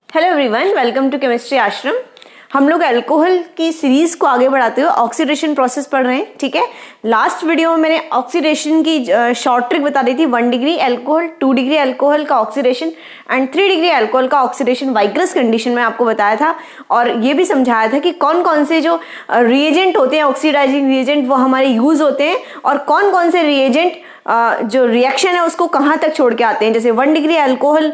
Hello everyone, welcome to chemistry Ashram. हम लोग alcohol की सीरीज को आगे बढ़ाते हुए ऑक्सीडेशन प्रोसेस पढ़ रहे हैं। ठीक है, लास्ट वीडियो में मैंने ऑक्सीडेशन की शॉर्ट ट्रिक बता दी थी। 1 डिग्री अल्कोहल, 2 डिग्री अल्कोहल का ऑक्सीडेशन एंड 3 डिग्री अल्कोहल का ऑक्सीडेशन वाइग्रस कंडीशन में आपको बताया था। और ये भी समझाया था कि कौन कौन से जो रिएजेंट होते हैं, ऑक्सीडाइजिंग रिएजेंट, वो हमारे यूज होते हैं और कौन कौन से रिएजेंट जो रिएक्शन है उसको कहाँ तक छोड़ के आते हैं। जैसे 1 डिग्री अल्कोहल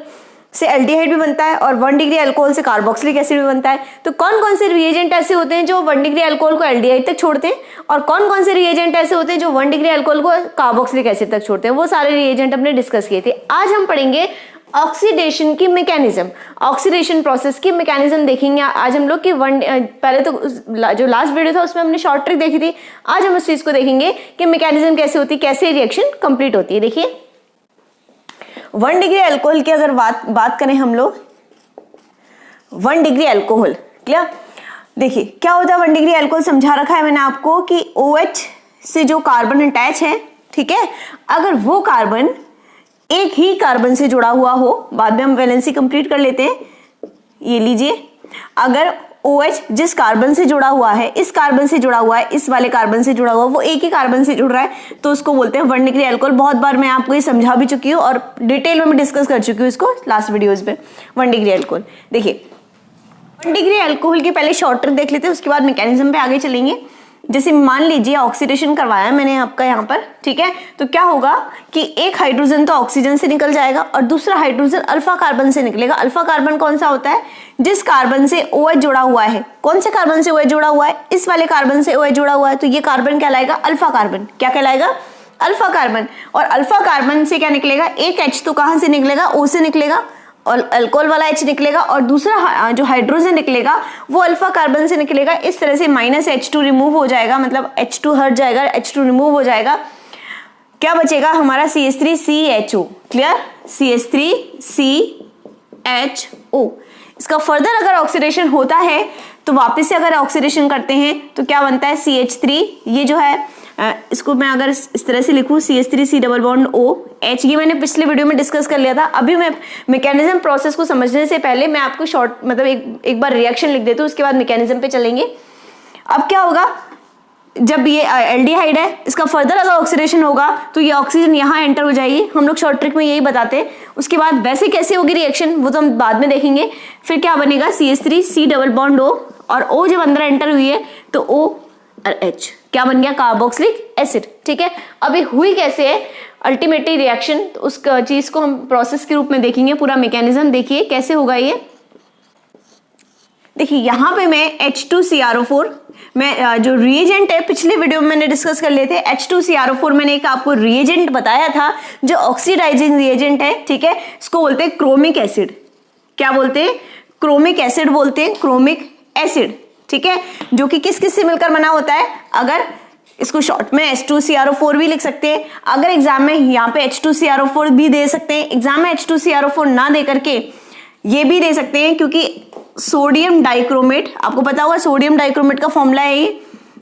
से एल्डिहाइड भी बनता है और 1 डिग्री अल्कोहल से कार्बोक्सिलिक एसिड भी बनता है। तो कौन कौन से रिएजेंट ऐसे होते हैं जो 1 डिग्री अल्कोहल को एल्डिहाइड तक छोड़ते हैं और कौन कौन से रिएजेंट ऐसे होते हैं जो 1 डिग्री अल्कोहल को कार्बोक्सिलिक एसिड तक छोड़ते हैं। वो सारे रिएजेंट हमने डिस्कस किए थे। आज हम पढ़ेंगे ऑक्सीडेशन की मैकेनिज्म, ऑक्सीडेशन प्रोसेस की मैकेनिज्म देखेंगे आज हम लोग कि पहले तो जो लास्ट वीडियो था उसमें हमने शॉर्ट ट्रिक देखी थी। आज हम उस चीज को देखेंगे कि मैकेनिज्म कैसे होती है, कैसे रिएक्शन कंप्लीट होती है। देखिए 1 डिग्री अल्कोहल की अगर बात करें हम लोग, 1 डिग्री अल्कोहल क्लियर। देखिए क्या होता है 1 डिग्री अल्कोहल, समझा रखा है मैंने आपको कि OH से जो कार्बन अटैच है, ठीक है, अगर वो कार्बन एक ही कार्बन से जुड़ा हुआ हो, बाद में हम वैलेंसी कंप्लीट कर लेते हैं। ये लीजिए, अगर OH जिस कार्बन से जुड़ा हुआ है, इस कार्बन से जुड़ा हुआ है, इस वाले कार्बन से जुड़ा हुआ, वो एक ही कार्बन से जुड़ रहा है, तो उसको बोलते हैं 1 डिग्री अल्कोहल। बहुत बार मैं आपको ये समझा भी चुकी हूँ और डिटेल में मैं डिस्कस कर चुकी हूँ इसको लास्ट वीडियोज में। 1 डिग्री अल्कोहल, देखिए 1 डिग्री अल्कोहल की पहले शॉर्ट ट्रिक देख लेते हैं, उसके बाद मैकेनिज्म पे आगे चलेंगे। जैसे मान लीजिए ऑक्सीडेशन करवाया मैंने आपका यहाँ पर, ठीक है, तो क्या होगा कि एक हाइड्रोजन तो ऑक्सीजन से निकल जाएगा और दूसरा हाइड्रोजन अल्फा कार्बन से निकलेगा। अल्फा कार्बन कौन सा होता है? जिस कार्बन से OH जुड़ा हुआ है। कौन से कार्बन से OH जुड़ा हुआ है? इस वाले कार्बन से OH जुड़ा हुआ है, तो ये कार्बन कहलाएगा अल्फा कार्बन। क्या कहलाएगा? Alpha carbon. और अल्फा कार्बन से क्या निकलेगा? एक H तो कहां से निकलेगा? O से निकलेगा और अल्कोहल वाला H निकलेगा और दूसरा जो हाइड्रोजन निकलेगा वो अल्फा कार्बन से निकलेगा। इस तरह से -H2 रिमूव हो जाएगा, मतलब H2 हट जाएगा, H2 रिमूव हो जाएगा। क्या बचेगा हमारा? CH3CHO। क्लियर? CH3CHO। इसका फर्दर अगर ऑक्सीडेशन होता है तो वापस से अगर ऑक्सीडेशन करते हैं तो क्या बनता है? CH3, ये जो है इसको मैं अगर इस तरह से लिखूं CH3C डबल बॉन्ड OH, ये मैंने पिछले वीडियो में डिस्कस कर लिया था। अभी मैं मैकेनिज्म प्रोसेस को समझने से पहले मैं आपको शॉर्ट मतलब एक बार रिएक्शन लिख देती हूँ, उसके बाद मैकेनिज्म पे चलेंगे। अब क्या होगा, जब ये एल्डिहाइड है, इसका फर्दर अगर ऑक्सीडेशन होगा तो ये ऑक्सीजन यहाँ एंटर हो जाएगी। हम लोग शॉर्ट ट्रिक में यही बताते हैं। उसके बाद वैसे कैसे होगी रिएक्शन वो तो हम बाद में देखेंगे। फिर क्या बनेगा? CH3C डबल बॉन्ड O और O जब अंदर एंटर हुई है तो O और H क्या बन गया? Carboxylic acid. ठीक है, अभी हुई कैसे है अल्टीमेटली रिएक्शन, तो उस चीज को हम प्रोसेस के रूप में देखेंगे। पूरा मैकेनिज्म देखिए कैसे होगा ये। देखिए यहाँ पे मैं H2CrO4 में जो रिएजेंट है, पिछले वीडियो में मैंने डिस्कस कर लिए थे। H2CrO4 मैंने एक आपको रिएजेंट बताया था जो ऑक्सीडाइजिंग रिएजेंट है, ठीक है, इसको बोलते हैं क्रोमिक एसिड। क्या बोलते हैं? क्रोमिक एसिड बोलते हैं, क्रोमिक एसिड, ठीक है, जो कि किस किस से मिलकर बना होता है? अगर इसको शॉर्ट में H2CrO4 भी लिख सकते हैं। अगर एग्जाम में यहाँ पे H2CrO4 भी दे सकते हैं, एग्जाम में H2CrO4 ना दे करके ये भी दे सकते हैं, क्योंकि सोडियम डाइक्रोमेट, आपको पता होगा सोडियम डाइक्रोमेट का फॉर्मूला है ये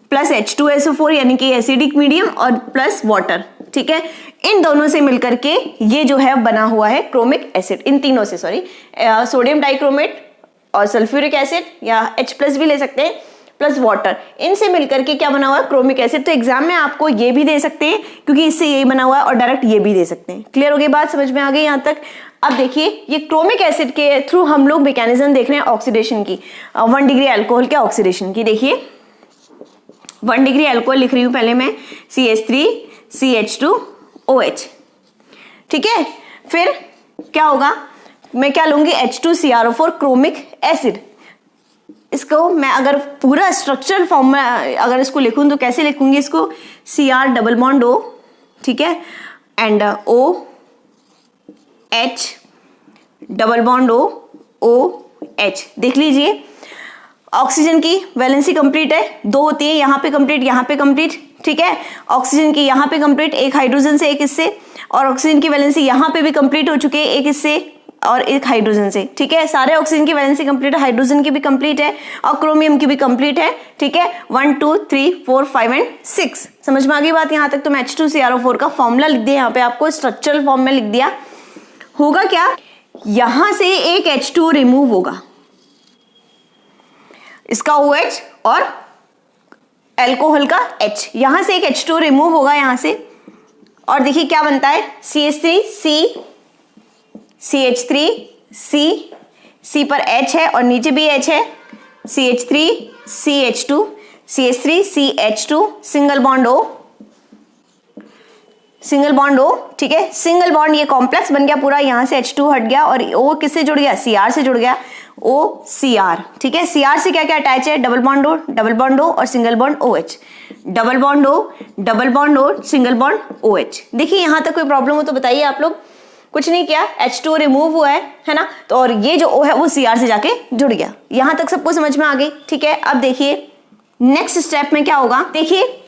प्लस H2SO4 यानी कि एसिडिक मीडियम और प्लस वाटर, ठीक है, इन दोनों से मिलकर के ये जो है बना हुआ है क्रोमिक एसिड। इन तीनों से, सॉरी, सोडियम डाइक्रोमेट और सल्फ्यूरिक एसिड या H+ भी ले सकते हैं प्लस वाटर, इनसे मिलकर के क्या बना हुआ है? Chromic acid. तो एग्जाम में आपको ये भी दे सकते हैं क्योंकि इससे यही बना हुआ है और डायरेक्ट ये भी दे सकते हैं। क्लियर हो गई बात? समझ में आ गई यहाँ तक? अब देखिए ये क्रोमिक एसिड के थ्रू हम लोग मैकेनिज्म देख रहे हैं ऑक्सीडेशन की, 1 डिग्री अल्कोहल के ऑक्सीडेशन की। देखिए 1 डिग्री अल्कोहल लिख रही हूं पहले मैं, CH3CH2OH, ठीक है। फिर क्या होगा? मैं क्या लूंगी? H2CrO4 chromic acid. इसको मैं अगर पूरा स्ट्रक्चरल फॉर्म में अगर इसको लिखूं तो कैसे लिखूंगी इसको? Cr डबल बॉन्ड O, ठीक है, and OH double bond OH। देख लीजिए ऑक्सीजन की वैलेंसी कंप्लीट है, 2 होती है, यहाँ पे कंप्लीट, यहाँ पे कंप्लीट, ठीक है। ऑक्सीजन की यहाँ पे कंप्लीट, एक हाइड्रोजन से एक इससे, और ऑक्सीजन की वैलेंसी यहाँ पे भी कंप्लीट हो चुकी है, एक इससे और एक हाइड्रोजन से, ठीक है। सारे ऑक्सीजन की वैलेंसी कंप्लीट है, हाइड्रोजन की भी कंप्लीट है और क्रोमियम की भी कंप्लीट है, ठीक है। 1 2 3 4 5 एंड 6 समझ में आ गई बात यहाँ तक? तो मैं H2CrO4 का फॉर्मूला लिख दिया यहाँ पे, आपको स्ट्रक्चरल फॉर्म में लिख दिया। होगा क्या यहां से एक H2O रिमूव होगा, इसका OH और एल्कोहल का H, यहां से एक H2O रिमूव होगा यहां से, और देखिए क्या बनता है CH3 C, CH3 C, C पर H है और नीचे भी H है, CH3 CH2, CH3 CH2, single bond O, single bond O, ठीक है, सिंगल बॉन्ड, ये कॉम्प्लेक्स बन गया पूरा, यहां से H2 हट गया और O किससे जुड़ गया, Cr से जुड़ गया, OCr, ठीक है। Cr से क्या क्या अटैच है, double bond O, double bond O और single bond OH, double bond O, double bond O, single bond OH। देखिए यहां तक कोई प्रॉब्लम हो तो बताइए आप लोग। कुछ नहीं किया, H2O रिमूव हुआ है ना, तो और ये जो O है वो Cr से जाके जुड़ गया, यहां तक सबको समझ में आ गई, ठीक है। अब देखिए नेक्स्ट स्टेप में क्या होगा, देखिए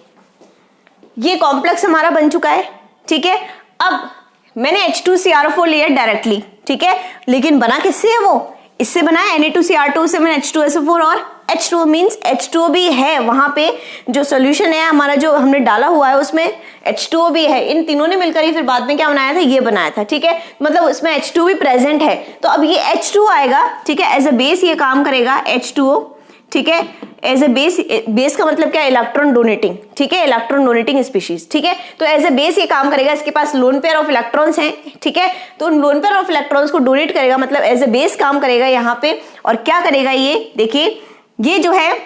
ये कॉम्प्लेक्स हमारा बन चुका है, ठीक है। अब मैंने H2CrO4 लिया डायरेक्टली, ठीक है, लेकिन बना किससे है वो, इससे बना है Na2Cr2 से मैंने H2SO4 और H2O मीन्स H2O भी है वहां पे, जो सोल्यूशन है हमारा जो हमने डाला हुआ है उसमें H2O भी है, इन तीनों ने मिलकर ही फिर बाद में क्या बनाया था, ये बनाया था, ठीक है। मतलब उसमें H2 भी प्रेजेंट है, तो अब ये H2 आएगा, ठीक है, एज अ बेस ये काम करेगा H2O, ठीक है, एज ए बेस, बेस का मतलब क्या है, इलेक्ट्रॉन डोनेटिंग, ठीक है, इलेक्ट्रॉन डोनेटिंग स्पीशीज, ठीक है। तो एज ए बेस ये काम करेगा, इसके पास लोन पेयर ऑफ इलेक्ट्रॉन्स हैं, ठीक है, तो उन लोन पेयर ऑफ इलेक्ट्रॉन्स को डोनेट करेगा, मतलब एज ए बेस काम करेगा यहाँ पे। और क्या करेगा ये, देखिए ये जो है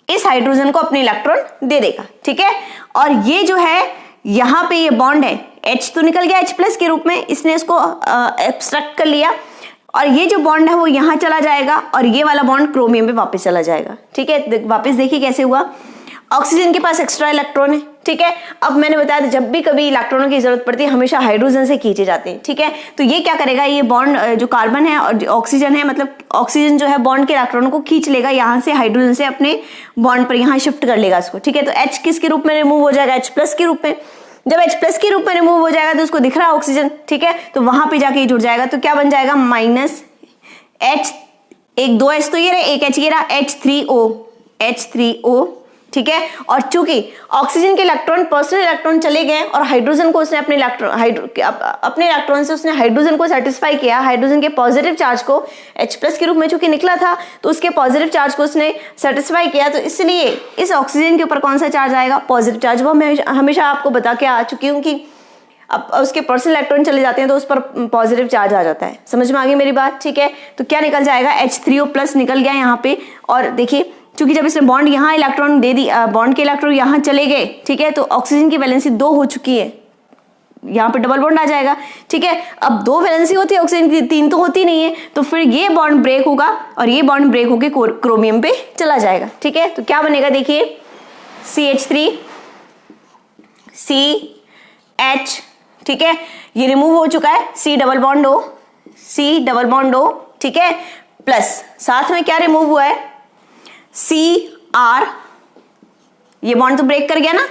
इस हाइड्रोजन को अपने इलेक्ट्रॉन दे देगा, ठीक है। और ये जो है यहाँ पे ये बॉन्ड है, H तो निकल गया H+ के रूप में, इसने इसको एब्स्ट्रैक्ट कर लिया, और ये जो बॉन्ड है वो यहाँ चला जाएगा और ये वाला बॉन्ड क्रोमियम पे वापस चला जाएगा, ठीक है। वापस देखिए कैसे हुआ, ऑक्सीजन के पास एक्स्ट्रा इलेक्ट्रॉन है, ठीक है। अब मैंने बताया था जब भी कभी इलेक्ट्रॉनों की जरूरत पड़ती है हमेशा हाइड्रोजन से खींचे जाते हैं, ठीक है। तो ये क्या करेगा, ये बॉन्ड जो कार्बन है और ऑक्सीजन है, मतलब ऑक्सीजन जो है बॉन्ड के इलेक्ट्रॉनों को खींच लेगा यहाँ से, हाइड्रोजन से अपने बॉन्ड पर यहाँ शिफ्ट कर लेगा इसको, ठीक है। तो H किसके रूप में रिमूव हो जाएगा, H+ के रूप में। जब H+ के रूप में रिमूव हो जाएगा तो उसको दिख रहा है ऑक्सीजन, ठीक है, तो वहां पे जाके जुड़ जाएगा, तो क्या बन जाएगा माइनस H, एक 2 H तो ये रहा, एक H ये रहा, H3O, ठीक है। और चूंकि ऑक्सीजन के इलेक्ट्रॉन पर्सनल इलेक्ट्रॉन चले गए और हाइड्रोजन को उसने अपने इलेक्ट्रॉन से उसने हाइड्रोजन को सेटिस्फाई किया, हाइड्रोजन के पॉजिटिव चार्ज को H+ के रूप में चूंकि निकला था तो उसके पॉजिटिव चार्ज को उसने सेटिस्फाई किया, तो इसलिए इस ऑक्सीजन के ऊपर कौन सा चार्ज आएगा, पॉजिटिव चार्ज। वो मैं हमेशा आपको बता के आ चुकी हूँ कि अब उसके पर्सनल इलेक्ट्रॉन चले जाते हैं तो उस पर पॉजिटिव चार्ज आ जाता है, समझ में आ गई मेरी बात, ठीक है। तो क्या निकल जाएगा, H3O+ निकल गया यहाँ पे। और देखिए क्योंकि जब इसने बॉन्ड यहाँ इलेक्ट्रॉन दे दी, बॉन्ड के इलेक्ट्रॉन यहाँ चले गए, ठीक है, तो ऑक्सीजन की वैलेंसी 2 हो चुकी है, यहाँ पे डबल बॉन्ड आ जाएगा, ठीक है। अब 2 वैलेंसी होती है ऑक्सीजन की, 3 तो होती नहीं है, तो फिर ये बॉन्ड ब्रेक होगा और ये बॉन्ड ब्रेक होकर क्रोमियम पे चला जाएगा, ठीक है। तो क्या बनेगा, देखिए CH3 CH, ठीक है, ये रिमूव हो चुका है, C डबल बॉन्ड O, ठीक है, प्लस साथ में क्या रिमूव हुआ है, Cr, ये बॉन्ड तो ब्रेक कर गया ना,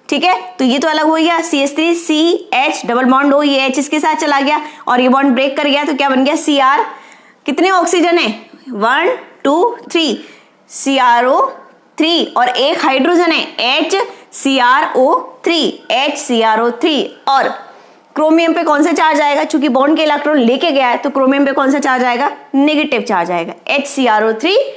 ठीक है, तो ये तो अलग हो गया, CH3 CH double bond O, ये H इसके साथ चला गया और ये बॉन्ड ब्रेक कर गया, तो क्या बन गया Cr। कितने ऑक्सीजन है, 1 2 3, CrO3, और एक हाइड्रोजन है HCrO3, और क्रोमियम पे कौन सा चार्ज आएगा, चूंकि बॉन्ड के इलेक्ट्रॉन लेके गया है तो क्रोमियम पे कौन सा चार्ज आएगा, नेगेटिव चार्ज आएगा, HCrO3-।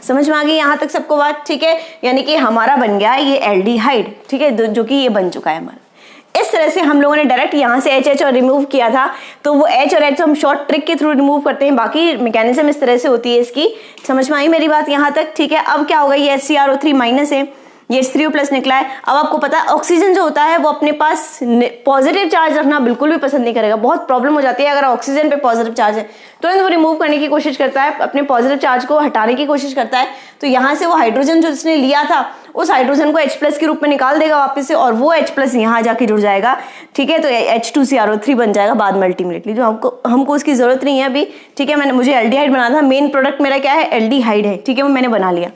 समझ में आ गई यहाँ तक सबको बात, ठीक है। यानी कि हमारा बन गया ये एल्डिहाइड, ठीक है, जो कि ये बन चुका है हमारा। इस तरह से हम लोगों ने डायरेक्ट यहाँ से H और रिमूव किया था, तो वो H और H हम शॉर्ट ट्रिक के थ्रू रिमूव करते हैं, बाकी मैकेनिज्म इस तरह से होती है इसकी। समझ में आई मेरी बात यहाँ तक, ठीक है। अब क्या होगा, ये HCrO3- है, ये H3O+ निकला है। अब आपको पता है ऑक्सीजन जो होता है वो अपने पास पॉजिटिव चार्ज रखना बिल्कुल भी पसंद नहीं करेगा, बहुत प्रॉब्लम हो जाती है अगर ऑक्सीजन पे पॉजिटिव चार्ज है, तुरंत वो रिमूव करने की कोशिश करता है, अपने पॉजिटिव चार्ज को हटाने की कोशिश करता है। तो यहाँ से वो हाइड्रोजन जो इसने लिया था उस हाइड्रोजन को H+ के रूप में निकाल देगा वापस से, और वो H+ यहाँ जाके जुड़ जाएगा, ठीक है। तो H2CrO3 बन जाएगा बाद में अल्टीमेटली, जो हमको उसकी जरूरत नहीं है अभी, ठीक है। मुझे एल्डिहाइड बनाना था, मेन प्रोडक्ट मेरा क्या है, एल्डिहाइड है, ठीक है, वो मैंने बना लिया।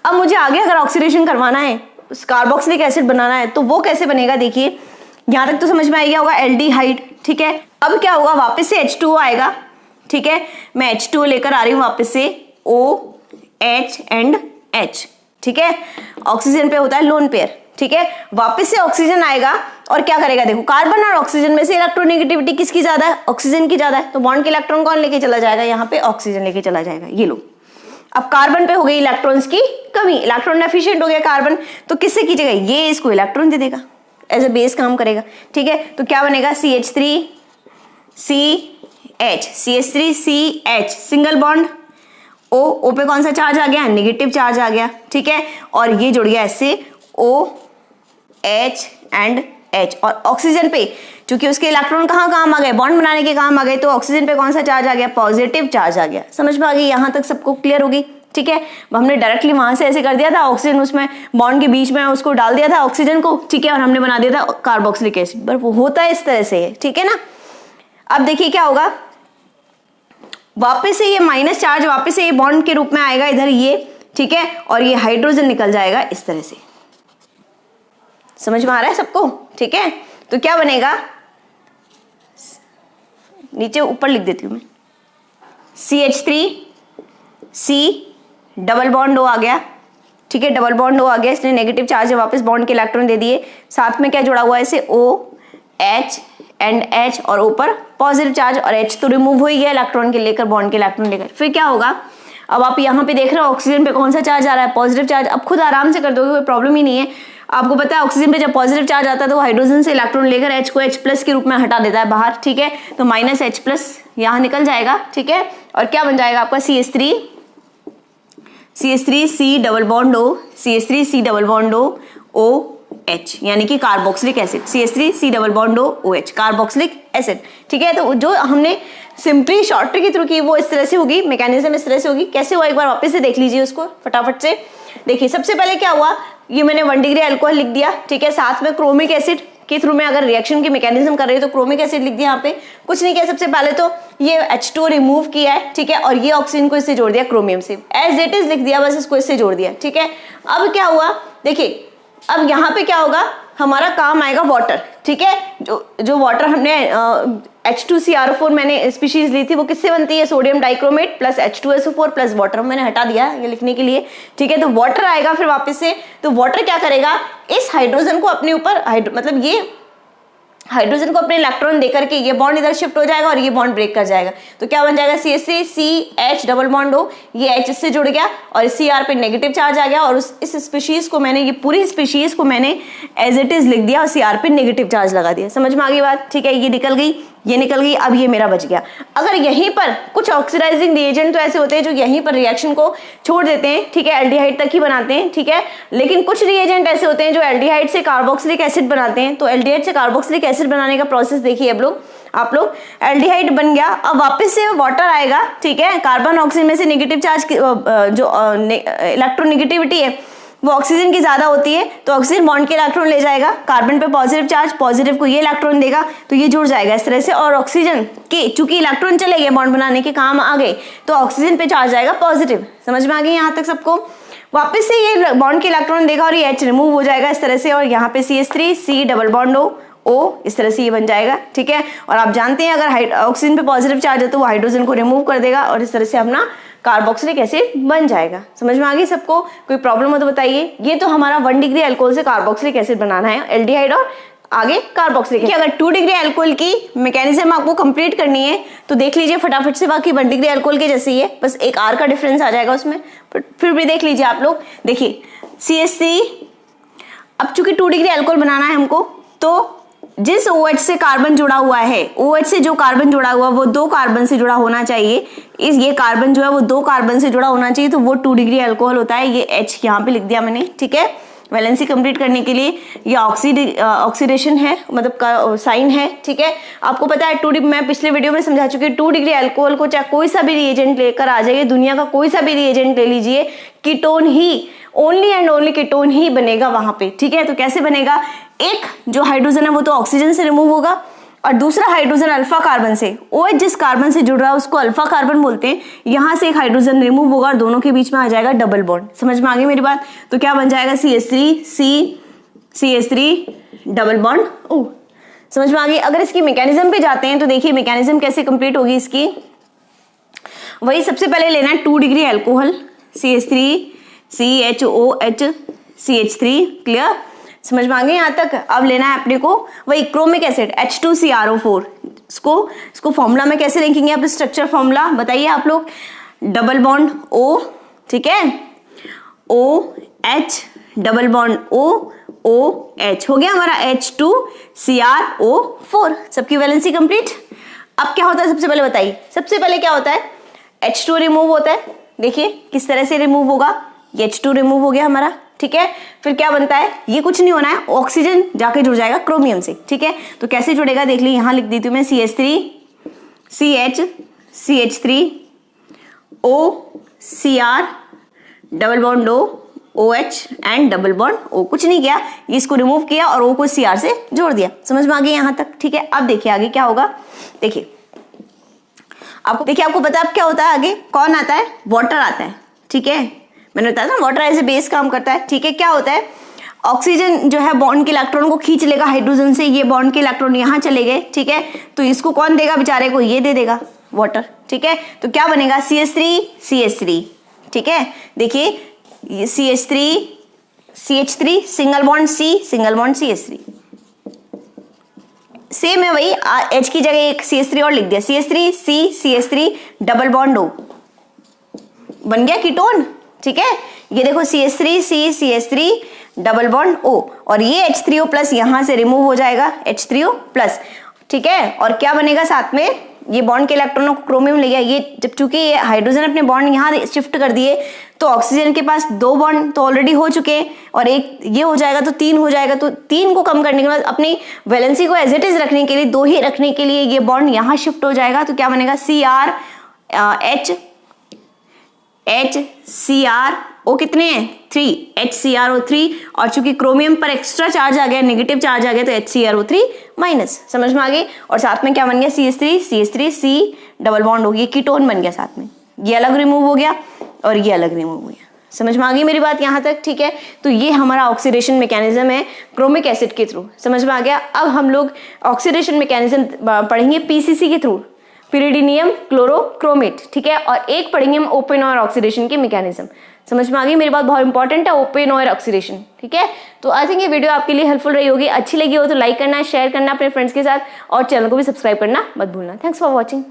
अब मुझे आगे अगर ऑक्सीडेशन करवाना है, कार्बोक्सिलिक एसिड बनाना है, तो वो कैसे बनेगा, देखिए यहां तक तो समझ में आ गया होगा, एल्डिहाइड, ठीक है। अब क्या होगा, वापस से H2O आएगा, ठीक है, मैं H2O लेकर आ रही हूं वापस से, OH एंड H, ठीक है। ऑक्सीजन पे होता है लोन पेयर, ठीक है, वापस से ऑक्सीजन आएगा और क्या करेगा, देखो कार्बन और ऑक्सीजन में से इलेक्ट्रोनेगेटिविटी किसकी ज्यादा है, ऑक्सीजन की ज्यादा है, तो बॉन्ड के इलेक्ट्रॉन कौन लेके चला जाएगा, यहाँ पे ऑक्सीजन लेके चला जाएगा। ये लो, अब कार्बन पे हो गई इलेक्ट्रॉन्स की कमी, इलेक्ट्रॉन डेफिशिएंट हो गया कार्बन, तो किससे कीजिएगा, ये इसको इलेक्ट्रॉन दे देगा, एज ए बेस काम करेगा। ठीक है, तो क्या बनेगा, CH3CH सिंगल बॉन्ड, O पे कौन सा चार्ज आ गया, नेगेटिव चार्ज आ गया। ठीक है, और ये जुड़ गया इससे OH एंड H, और ऑक्सीजन पे चूंकि उसके इलेक्ट्रॉन कहाँ काम आ गए, बॉन्ड बनाने के काम आ गए, तो ऑक्सीजन पे कौन सा चार्ज आ गया, पॉजिटिव चार्ज आ गया। समझ में आ गई, यहाँ तक सबको क्लियर होगी। ठीक है, हमने डायरेक्टली वहां से ऐसे कर दिया था, ऑक्सीजन उसमें बॉन्ड के बीच में उसको डाल दिया था ऑक्सीजन को, ठीक है, और हमने बना दिया था कार्बोक्सिलिक एसिड, पर वो होता है इस तरह से है। ठीक है ना, अब देखिए क्या होगा, वापस से ये माइनस चार्ज वापस से ये बॉन्ड के रूप में आएगा इधर ये, ठीक है, और ये हाइड्रोजन निकल जाएगा इस तरह से। समझ में आ रहा है सबको? ठीक है, तो क्या बनेगा, नीचे ऊपर लिख देती हूं मैं, CH3C डबल बॉन्ड O आ गया। ठीक है, डबल बॉन्ड O आ गया, इसने नेगेटिव चार्ज है, वापस बॉन्ड के इलेक्ट्रॉन दे दिए, साथ में क्या जुड़ा हुआ है इसे OH एंड H, और ऊपर पॉजिटिव चार्ज, और H तो रिमूव हो ही गया इलेक्ट्रॉन के लेकर, बॉन्ड के इलेक्ट्रॉन लेकर। फिर क्या होगा, अब आप यहाँ पे देख रहे हो ऑक्सीजन पे कौन सा चार्ज आ रहा है, पॉजिटिव चार्ज। अब खुद आराम से कर दोगे, कोई प्रॉब्लम ही नहीं है। आपको पता है ऑक्सीजन पे जब पॉजिटिव चार्ज आता है तो हाइड्रोजन से इलेक्ट्रॉन लेकर H को H+ के रूप में हटा देता है बाहर। ठीक है, तो -H+ यहाँ निकल जाएगा। ठीक है, और क्या बन जाएगा आपका CH3C double bond O, CH3C double bond O OH, यानी कि carboxylic acid, CH3C double bond O OH carboxylic acid. ठीक है, तो जो हमने सिंपली शॉर्ट ट्रिक के थ्रू की वो इस तरह से होगी, मैकेनिज्म इस तरह से होगी। कैसे हुआ एक बार वापस से देख लीजिए उसको फटाफट से। देखिए सबसे पहले क्या हुआ, ये मैंने 1 डिग्री अल्कोहल लिख दिया। ठीक है, साथ में क्रोमिक एसिड के थ्रू में अगर रिएक्शन की मैकेनिज्म कर रही है तो क्रोमिक एसिड लिख दिया। यहाँ पे कुछ नहीं किया, सबसे पहले तो ये H2 रिमूव किया है। ठीक है, और ये ऑक्सीजन को इससे जोड़ दिया क्रोमियम से, एज इट इज लिख दिया, बस इसको इससे जोड़ दिया। ठीक है, अब क्या हुआ, देखिए अब यहाँ पे क्या होगा, हमारा काम आएगा वाटर। ठीक है, जो वाटर हमने H2CrO4 मैंने स्पीशीज ली थी, वो किससे बनती है, sodium dichromate plus H2SO4 plus water, मैंने हटा दिया ये लिखने के लिए। ठीक है, तो वाटर आएगा फिर वापस से, तो वाटर क्या करेगा, इस हाइड्रोजन को अपने ऊपर मतलब ये हाइड्रोजन को अपने इलेक्ट्रॉन देकर के ये बॉन्ड इधर शिफ्ट हो जाएगा और ये बॉन्ड ब्रेक कर जाएगा। तो क्या बन जाएगा, CH3CH डबल बॉन्ड O, ये H इससे जुड़ गया और Cr पे नेगेटिव चार्ज आ गया, और इस स्पीशीज को मैंने, ये पूरी स्पीशीज को मैंने एज इट इज लिख दिया और Cr पे नेगेटिव चार्ज लगा दिया। समझ में आ गई बात? ठीक है, ये निकल गई, ये निकल गई, अब ये मेरा बच गया। अगर यहीं पर कुछ ऑक्सीडाइजिंग रिएजेंट तो ऐसे होते हैं जो यहीं पर रिएक्शन को छोड़ देते हैं, ठीक है, एल्डिहाइड तक ही बनाते हैं। ठीक है, लेकिन कुछ रिएजेंट ऐसे होते हैं जो एल्डिहाइड से कार्बोक्सिलिक एसिड बनाते हैं। तो एल्डिहाइड से कार्बोक्सिलिक एसिड बनाने का प्रोसेस देखिए आप लोग एल्डिहाइड बन गया, अब वापस से वाटर आएगा। ठीक है, कार्बन ऑक्सीजन में से नेगेटिव चार्ज जो इलेक्ट्रोनेगेटिविटी है वो ऑक्सीजन की ज्यादा होती है, तो ऑक्सीजन बॉन्ड के इलेक्ट्रॉन ले जाएगा, कार्बन पे पॉजिटिव चार्ज, पॉजिटिव को ये इलेक्ट्रॉन देगा, तो ये जुड़ जाएगा इस तरह से। और ऑक्सीजन के चूंकि इलेक्ट्रॉन चले गए बॉन्ड बनाने के काम आ गए, तो ऑक्सीजन पे चार्ज आएगा पॉजिटिव। समझ में आ गई यहाँ तक सबको? वापस से ये बॉन्ड के इलेक्ट्रॉन देगा और ये H रिमूव हो जाएगा इस तरह से, और यहाँ पे CH3C डबल बॉन्ड O इस तरह से ये बन जाएगा। ठीक है, और आप जानते हैं अगर ऑक्सीजन पे पॉजिटिव चार्ज है तो वो हाइड्रोजन को रिमूव कर देगा और इस तरह से अपना कार्बोक्सिलिक एसिड बन जाएगा। समझ में आ गई सबको? कोई प्रॉब्लम हो तो बताइए। ये तो हमारा 1 डिग्री अल्कोहल से कार्बोक्सिलिक एसिड बनाना है, एल्डिहाइड और आगे कार्बोक्सिलिक एसिड। अगर 2 डिग्री अल्कोहल की मैकेनिज्म आपको कंप्लीट करनी है तो देख लीजिए फटाफट से, बाकी 1 डिग्री अल्कोहल के जैसे ही है, बस एक R का डिफरेंस आ जाएगा उसमें, फिर भी देख लीजिए आप लोग। देखिए CH3, अब चूंकि 2 डिग्री अल्कोहल बनाना है हमको, तो जिस OH से कार्बन जुड़ा हुआ है, OH से जो कार्बन जुड़ा हुआ वो 2 कार्बन से जुड़ा होना चाहिए। ये कार्बन जो है वो 2 कार्बन से जुड़ा होना चाहिए, तो वो 2 डिग्री अल्कोहल होता है। ये H यहाँ पे लिख दिया मैंने। ठीक है, वैलेंसी कंप्लीट करने के लिए ये ऑक्सीडेशन है, मतलब का साइन है। ठीक है, आपको पता है मैं पिछले वीडियो में समझा चुकी हूँ, 2 डिग्री अल्कोहल को चाहे कोई सा भी रिएजेंट लेकर आ जाइए, दुनिया का कोई सा भी रिएजेंट ले लीजिए, कीटोन ही, ओनली एंड ओनली कीटोन ही बनेगा वहां पे। ठीक है, तो कैसे बनेगा, एक जो हाइड्रोजन है वो तो ऑक्सीजन से रिमूव होगा और दूसरा हाइड्रोजन अल्फा कार्बन से, OH जिस कार्बन से जुड़ रहा है उसको अल्फा कार्बन बोलते हैं, यहाँ से एक हाइड्रोजन रिमूव होगा और दोनों के बीच में आ जाएगा डबल बॉन्ड। समझ में आ गई मेरी बात? तो क्या बन जाएगा, CH3 डबल बॉन्ड O। समझ में आ गई? अगर इसकी मैकेनिज्म पे जाते हैं तो देखिए मैकेनिज्म कैसे कंप्लीट होगी इसकी। वही सबसे पहले लेना है 2 degree alcohol, CH3CHOH CH3, clear. समझ में आ गई यहाँ तक? अब लेना है अपने को वही क्रोमिक एसिड H2CrO4, इसको फॉर्मूला में कैसे लिखेंगे आप? स्ट्रक्चर फॉर्मूला बताइए आप लोग। डबल बॉन्ड O, ठीक है, OH, डबल बॉन्ड OH, हो गया हमारा H2CrO4, सबकी वैलेंसी कंप्लीट। अब क्या होता है सबसे पहले बताइए, सबसे पहले क्या होता है? H2 रिमूव होता है, देखिए किस तरह से रिमूव होगा, ये H2 रिमूव हो गया हमारा, ठीक है। फिर क्या बनता है, ये कुछ नहीं होना है, ऑक्सीजन जाके जुड़ जाएगा क्रोमियम से, ठीक है। तो कैसे जुड़ेगा देख ली, यहां लिख देती हूं मैं CH3 CH CH3 O Cr, double bond O OH and double bond O, कुछ नहीं किया, इसको रिमूव किया और O को Cr से जोड़ दिया। समझ में आ गई यहां तक, ठीक है। अब देखिए आगे क्या होगा, देखिए आपको पता है अब क्या होता है आगे, कौन आता है? वाटर आता है, ठीक है। मैंने बताया ना वाटर एज ए बेस काम करता है, ठीक है। क्या होता है, ऑक्सीजन जो है बॉन्ड के इलेक्ट्रॉन को खींच लेगा हाइड्रोजन से, ये बॉन्ड के इलेक्ट्रॉन यहाँ चले गए, ठीक है। तो इसको कौन देगा बेचारे को? ये दे देगा वाटर, ठीक है। तो क्या बनेगा? CH3 ठीक है। देखिए CH3 single bond C, single bond CH3, same है वही, H की जगह एक CH3 और लिख दिया, CH3 डबल बॉन्ड O, बन गया कीटोन, ठीक है। ये देखो CH3 डबल बॉन्ड O, और ये H3O प्लस यहां से रिमूव हो जाएगा, H3O प्लस, ठीक है। और क्या बनेगा साथ में, ये बॉन्ड के इलेक्ट्रॉनों को क्रोमियम ले गया, ये जब चूंकि ये हाइड्रोजन अपने बॉन्ड यहाँ शिफ्ट कर दिए तो ऑक्सीजन के पास 2 बॉन्ड तो ऑलरेडी हो चुके हैं और एक ये हो जाएगा तो 3 हो जाएगा। तो 3 को कम करने के बाद अपनी वैलेंसी को एज इट इज रखने के लिए 2 ही रखने के लिए ये बॉन्ड यहाँ शिफ्ट हो जाएगा। तो क्या बनेगा? HCrO कितने हैं? 3, HCrO3, और चूंकि क्रोमियम पर एक्स्ट्रा चार्ज आ गया, नेगेटिव चार्ज आ गया, तो HCrO3 माइनस। समझ में आ गई? और साथ में क्या बन गया? CH3 डबल बॉन्ड हो गया, कीटोन बन गया साथ में, ये अलग रिमूव हो गया और ये अलग रिमूव हो गया। समझ में आ गई मेरी बात यहाँ तक? ठीक है। तो ये हमारा ऑक्सीडेशन मैकेनिज्म है क्रोमिक एसिड के थ्रू। समझ में आ गया? अब हम लोग ऑक्सीडेशन मैकेनिज्म पढ़ेंगे PCC के थ्रू, पिरिडीनियम क्लोरोक्रोमेट, ठीक है। और एक पढ़ेंगे हम ओपन ओयर ऑक्सीडेशन के मैकेनिज्म। समझ में आ गई मेरी बात? बहुत इंपॉर्टेंट है ओपन ओयर ऑक्सीडेशन, ठीक है। तो आई थिंक ये वीडियो आपके लिए हेल्पफुल रही होगी। अच्छी लगी हो तो लाइक करना, शेयर करना अपने फ्रेंड्स के साथ, और चैनल को भी सब्सक्राइब करना मत भूलना। Thanks for watching.